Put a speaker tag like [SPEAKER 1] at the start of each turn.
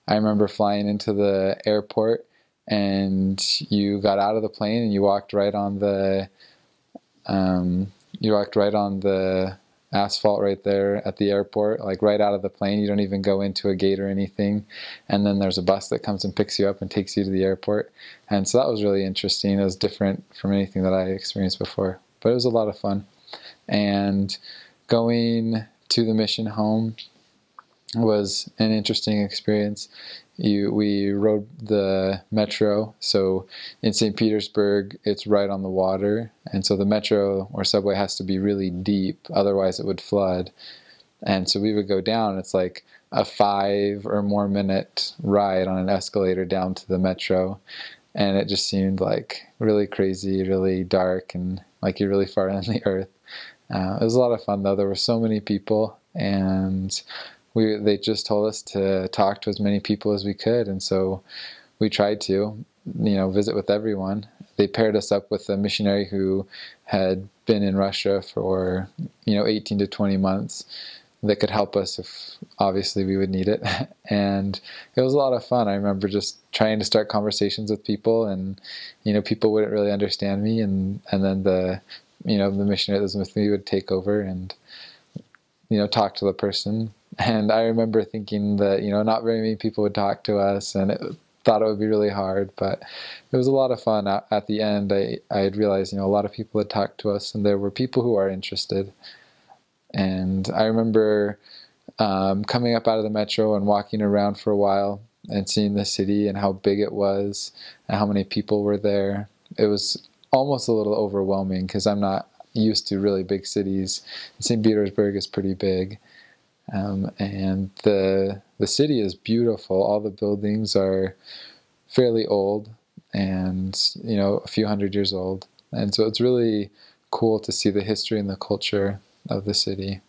[SPEAKER 1] I remember flying into the airport, and you got out of the plane and you walked right on the asphalt right there at the airport, like right out of the plane. You don't even go into a gate or anything. And then there's a bus that comes and picks you up and takes you to the airport. And so that was really interesting. It was different from anything that I experienced before, but it was a lot of fun. And going to the mission home was an interesting experience. We rode the metro. So in St. Petersburg, it's right on the water, and so the metro or subway has to be really deep, otherwise it would flood. And so we would go down. It's like a 5 or more minute ride on an escalator down to the metro, and it just seemed like really crazy, really dark, and like you're really far in the earth. It was a lot of fun though. There were so many people, and they just told us to talk to as many people as we could, and so we tried to, visit with everyone. They paired us up with a missionary who had been in Russia for 18 to 20 months that could help us if obviously we would need it. And it was a lot of fun. I remember just trying to start conversations with people, and people wouldn't really understand me, and then the missionary that was with me would take over and talk to the person. And I remember thinking that not very many people would talk to us, and thought it would be really hard, but it was a lot of fun. At the end, I had realized a lot of people had talked to us, and there were people who are interested. And I remember coming up out of the metro and walking around for a while and seeing the city and how big it was and how many people were there. It was almost a little overwhelming because I'm not used to really big cities. St. Petersburg is pretty big. And the city is beautiful. All the buildings are fairly old, and a few hundred years old. And so it's really cool to see the history and the culture of the city.